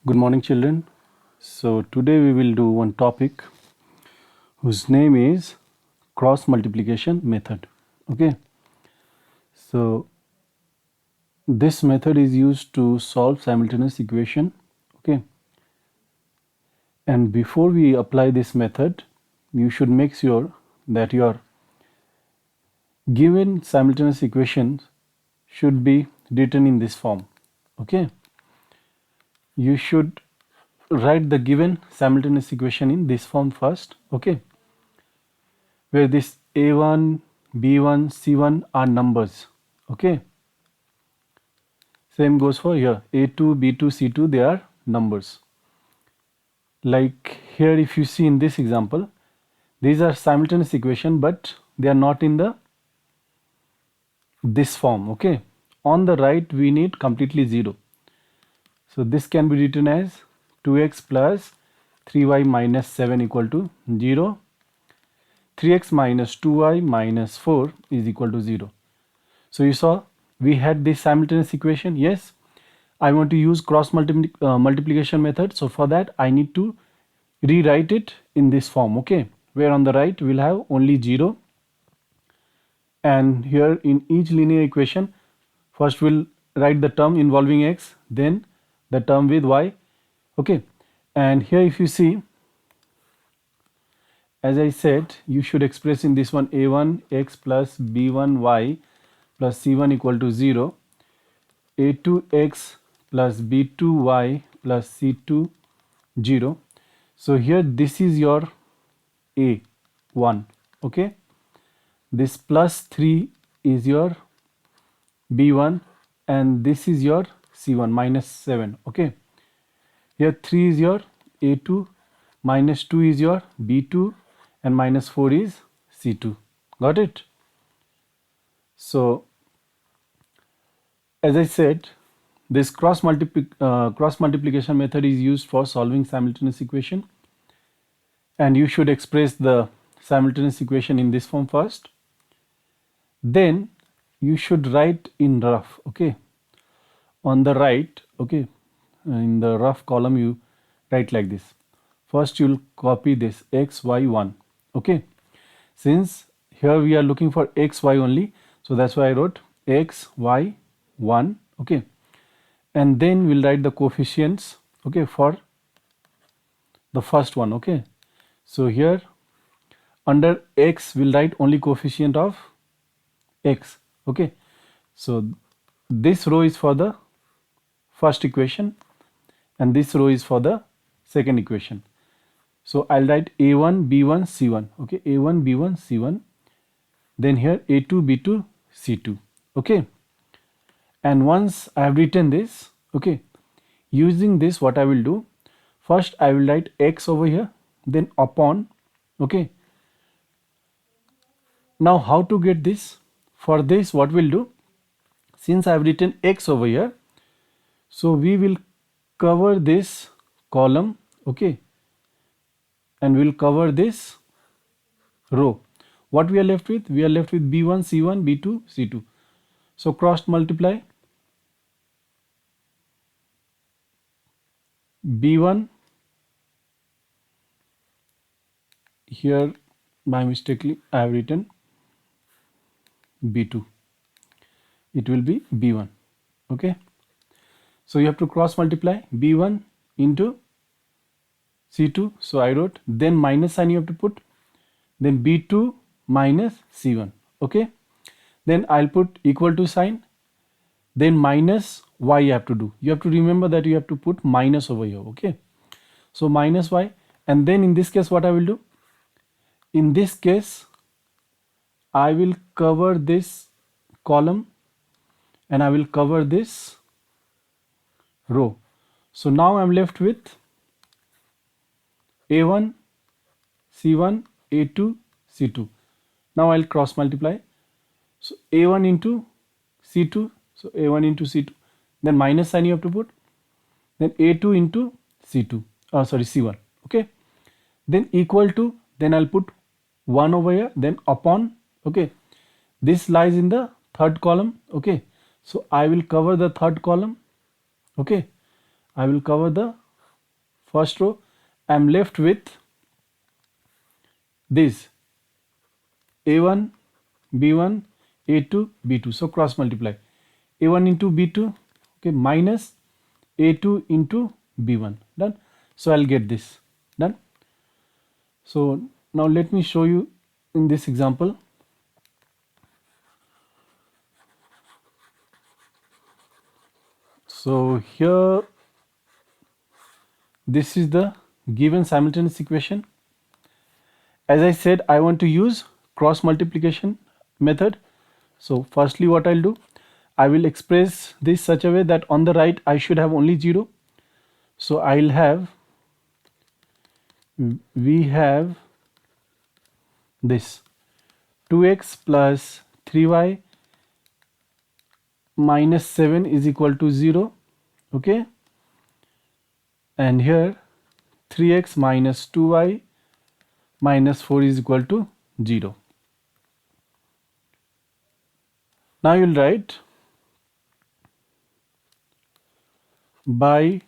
Good morning, children. So, today we will do one topic whose name is cross multiplication method. Okay. So, this method is used to solve simultaneous equation. Okay. And before we apply this method, you should make sure that your given simultaneous equations should be written in this form. Okay. You should write the given simultaneous equation in this form first. Okay, where this a1, b1, c1 are numbers. Okay, same goes for here, a2, b2, c2, they are numbers. Like here, if you see in this example, these are simultaneous equation, but they are not in the this form. Okay, on the right we need completely 0, so this can be written as 2x plus 3y minus 7 equal to 0. 3x minus 2y minus 4 is equal to 0. So you saw we had this simultaneous equation. Yes, I want to use cross multiplication method. So for that I need to rewrite it in this form. Okay, where on the right we'll have only 0, and here in each linear equation first we'll write the term involving x, then the term with y. Okay, and here if you see, as I said, you should express in this one a1 x plus b1 y plus c1 equal to 0, a2 x plus b2 y plus c2 0. So here this is your a1. Okay, this plus 3 is your b1 and this is your c1 minus 7. Okay, here 3 is your a2, minus 2 is your b2, and minus 4 is c2. Got it? So as I said, this cross multiplication method is used for solving simultaneous equation, and you should express the simultaneous equation in this form first. Then you should write in rough. Okay, on the right. Okay, in the rough column you write like this. First you'll copy this x, y, 1. Okay, since here we are looking for x, y only, so that's why I wrote x, y, 1. Okay, and then we'll write the coefficients. Okay, for the first one. Okay, so here under x we'll write only coefficient of x. Okay, so this row is for the first equation and this row is for the second equation. So I'll write a1 b1 c1. Okay, a1 b1 c1, then here a2 b2 c2. Okay, and once I have written this, okay, using this what I will do, first I will write x over here, then upon. Okay, now how to get this? For this what we'll do, since I have written x over here, so we will cover this column. Okay, and we'll cover this row. What we are left with? We are left with b1 c1 b2 c2. So cross multiply b1, here by mistakenly I have written b2, it will be b1. Okay, so you have to cross multiply b1 into c2, so I wrote, then minus sign you have to put, then b2 minus c1. Okay, then I'll put equal to sign, then minus y you have to do. You have to remember that you have to put minus over here. Okay, so minus y, and then in this case what I will do, in this case I will cover this column and I will cover this row. So now I'm left with a1 c1 a2 c2. Now I'll cross multiply, so a1 into c2, so a1 into c2, then minus sign you have to put, then a2 into c2, c1. Okay, then equal to, then I'll put 1 over here, then upon. Okay, this lies in the third column. Okay, so I will cover the third column. Okay, I will cover the first row, I'm left with this A1, B1, A2, B2. So cross multiply. A1 into B2, okay, minus A2 into B1. Done. So I'll get this. Done. So now let me show you in this example. So here, this is the given simultaneous equation. As I said, I want to use cross multiplication method. So firstly, what I'll do, I will express this such a way that on the right I should have only 0. So I'll have, we have this 2x plus 3y minus 7 is equal to 0. Okay, and here 3x minus 2y minus 4 is equal to 0. Now you'll write by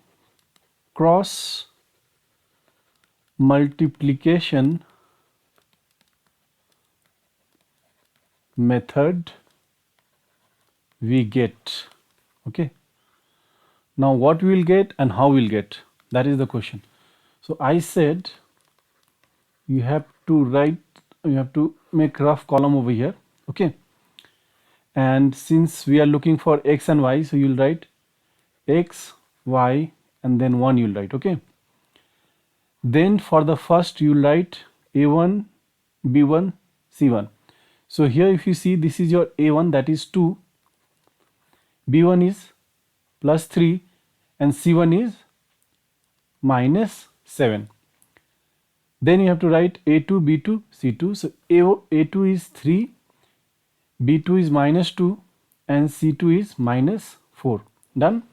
cross multiplication method we get. Okay, now what we will get and how we'll get, that is the question. So I said you have to write, you have to make rough column over here. Okay, and since we are looking for x and y, so you'll write x, y, and then 1 you'll write. Okay, then for the first you'll write a1, b1, c1. So here if you see, this is your a1, that is 2, b1 is plus 3, and c1 is minus 7. Then you have to write a2, b2, c2. So a2 is 3, b2 is minus 2, and c2 is minus 4. Done.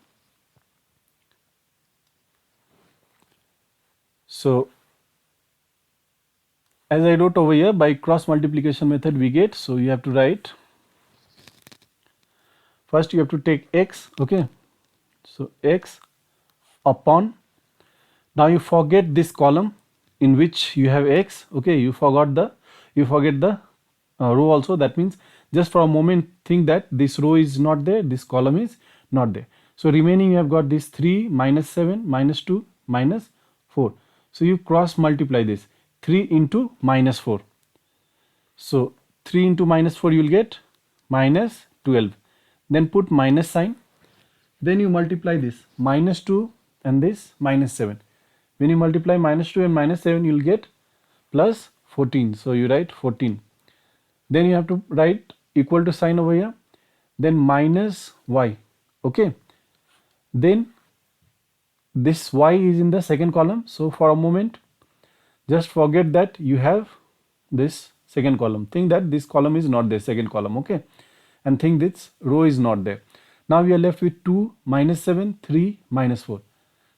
So as I wrote over here, by cross multiplication method we get, so you have to write, first you have to take x. Okay, so x upon, now you forget this column in which you have x. Okay, you forget the row also. That means just for a moment think that this row is not there, this column is not there. So remaining you have got this 3 minus 7 minus 2 minus 4. So you cross multiply this, 3 into minus 4. So 3 into minus 4 you will get minus 12. Then put minus sign. Then you multiply this minus 2 and this minus 7. When you multiply minus 2 and minus 7, you will get plus 14. So you write 14. Then you have to write equal to sign over here. Then minus y. Okay. Then this y is in the second column. So for a moment, just forget that you have this second column. Think that this column is not there, second column. Okay. And think this row is not there. Now we are left with 2 minus 7, 3 minus 4.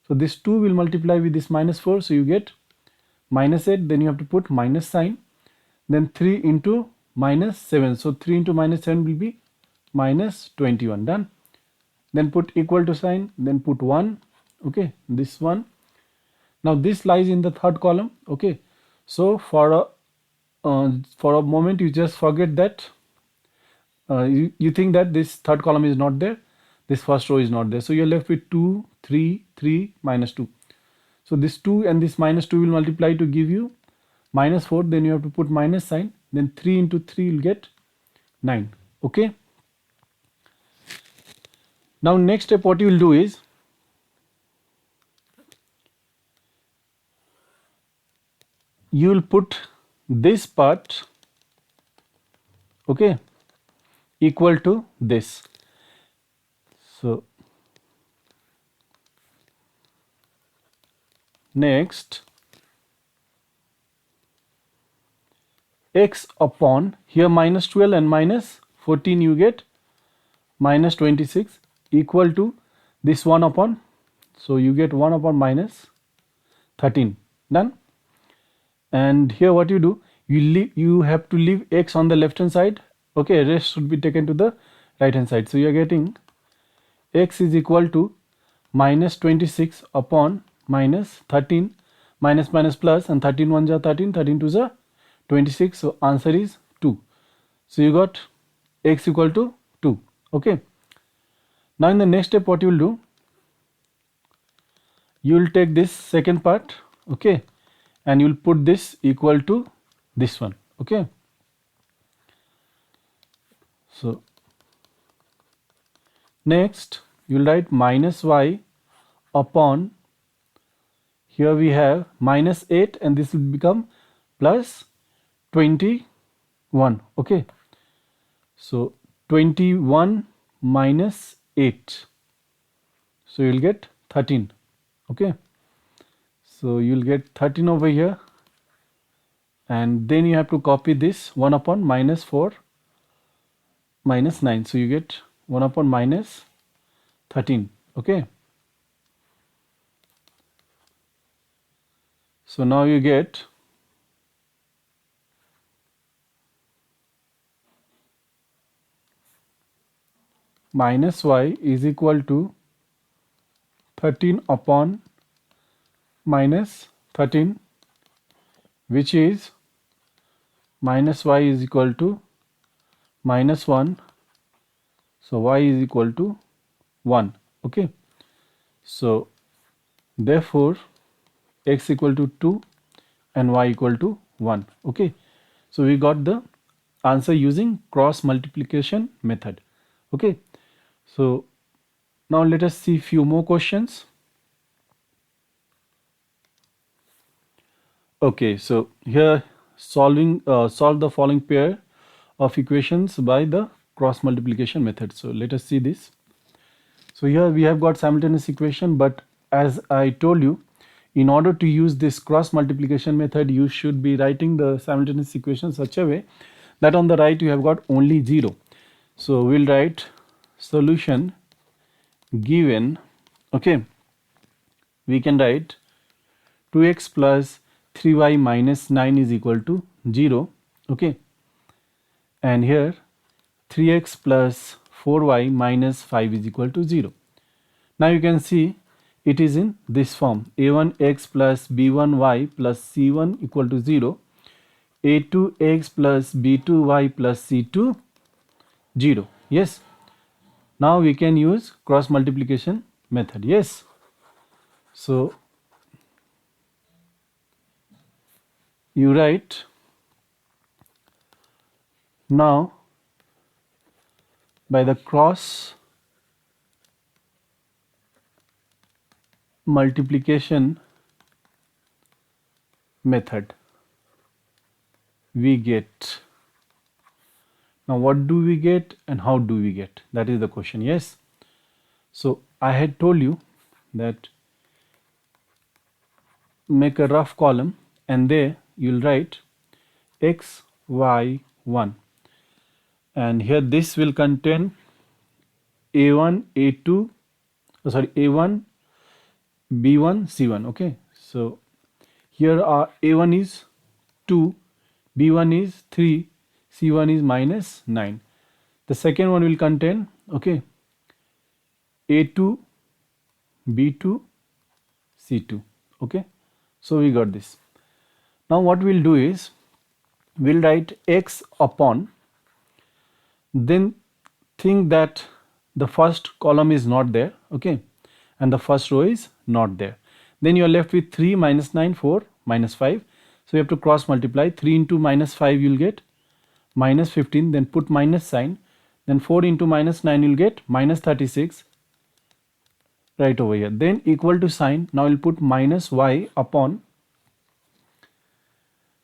So this 2 will multiply with this minus 4. So you get minus 8. Then you have to put minus sign. Then 3 into minus 7. So 3 into minus 7 will be minus 21. Done. Then put equal to sign. Then put 1. Okay. This one. Now this lies in the third column. Okay. So for a moment you just forget that. You think that this third column is not there, this first row is not there. So you're left with 2, 3, 3, minus 2. So this 2 and this minus 2 will multiply to give you minus 4. Then you have to put minus sign. Then 3 into 3 will get 9. Okay. Now next step what you will do is, you will put this part, okay, equal to this. So next, x upon, here minus 12 and minus 14 you get minus 26 equal to this 1 upon, so you get 1 upon minus 13. Done. And here what you do, you have to leave x on the left hand side. Okay, rest should be taken to the right hand side. So you are getting x is equal to minus 26 upon minus 13, minus minus plus, and 13 1 ja 13, 13 2 ja 26. So answer is 2. So you got x equal to 2. Okay. Now in the next step, what you will do, you will take this second part, okay, and you will put this equal to this one. Okay. So next you will write minus y upon, here we have minus 8, and this will become plus 21. Okay. So 21 minus 8, so you will get 13. Okay. So you will get 13 over here, and then you have to copy this 1 upon minus 4 minus 9. So you get 1 upon minus 13. Okay. So now you get minus y is equal to 13 upon minus 13, which is minus y is equal to minus 1. So y is equal to 1. Okay. So therefore x equal to 2 and y equal to 1. Okay. So we got the answer using cross multiplication method. Okay. So now let us see few more questions. Okay, so here solve the following pair of equations by the cross multiplication method. So let us see this. So here we have got simultaneous equation, but as I told you, in order to use this cross multiplication method, you should be writing the simultaneous equation such a way that on the right you have got only 0. So we'll write solution given, okay, we can write 2x plus 3y minus 9 is equal to 0, okay, and here 3x plus 4y minus 5 is equal to 0. Now you can see it is in this form: a1x plus b1y plus c1 equal to 0, a2x plus b2y plus c2 0. Yes. Now we can use cross multiplication method. Yes. So you write now by the cross multiplication method we get. Now what do we get and how do we get? That is the question. Yes. So I had told you that make a rough column, and there you'll write x, y, 1, and here this will contain a1, a2, a1, b1, c1. Okay. So here are a1 is 2, b1 is 3, c1 is minus 9. The second one will contain, okay, a2, b2, c2. Okay. So we got this. Now what we'll do is we'll write x upon, then think that the first column is not there, okay, and the first row is not there. Then you are left with 3 minus 9, 4 minus 5. So you have to cross multiply. 3 into minus 5 you will get minus 15, then put minus sign, then 4 into minus 9 you will get minus 36 right over here, then equal to sign. Now we'll put minus y upon,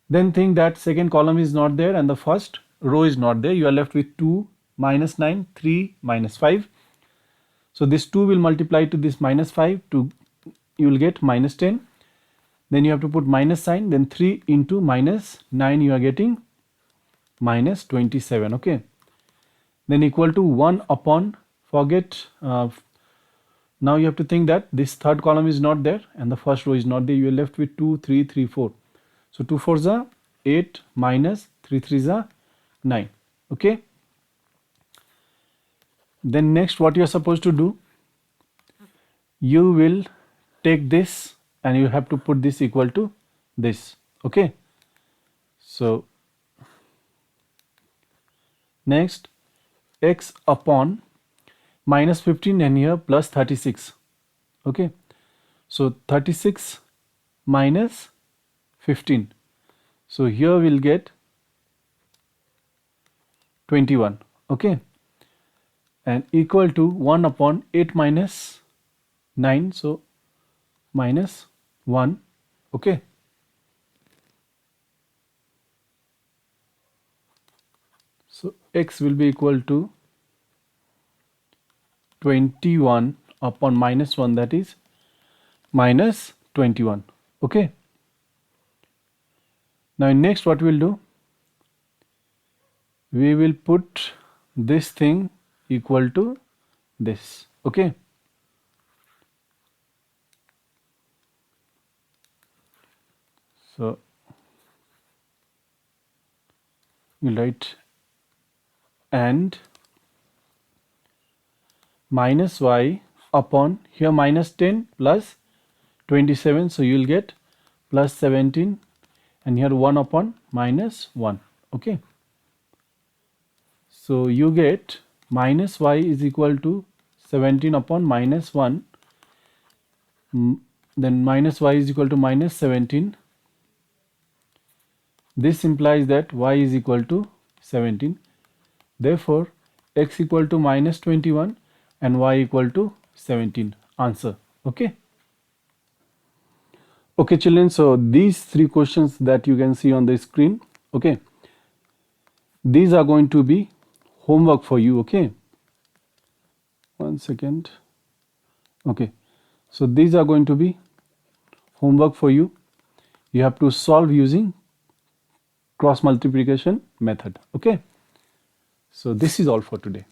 then think that second column is not there and the first row is not there. You are left with 2 minus 9, 3 minus 5. So this 2 will multiply to this minus 5, to you will get minus 10. Then you have to put minus sign, then 3 into minus 9 you are getting minus 27. Okay. Then equal to 1 upon, forget, now you have to think that this third column is not there and the first row is not there. You are left with 2, 3, 3, 4. So 2 4s are 8 minus 3 3s are 9. Okay. Then next what you are supposed to do, you will take this and you have to put this equal to this. Okay, so next, x upon minus 15 and here plus 36. Okay, so 36 minus 15, so here we'll get 21. Okay, and equal to 1 upon 8 minus 9, so minus 1. Okay, so x will be equal to 21 upon minus 1, that is minus 21. Okay, now next what we'll do, we will put this thing equal to this. Okay, so we'll write and minus y upon here minus 10 plus 27, so you will get plus 17, and here 1 upon minus 1. Okay, so you get minus y is equal to 17 upon minus 1, then minus y is equal to minus 17. This implies that y is equal to 17. Therefore, x equal to minus 21 and y equal to 17. Answer. Okay. Okay, children. So these three questions that you can see on the screen. Okay. These are going to be homework for you. Okay. 1 second. Okay. So these are going to be homework for you. You have to solve using cross multiplication method. Okay. So this is all for today.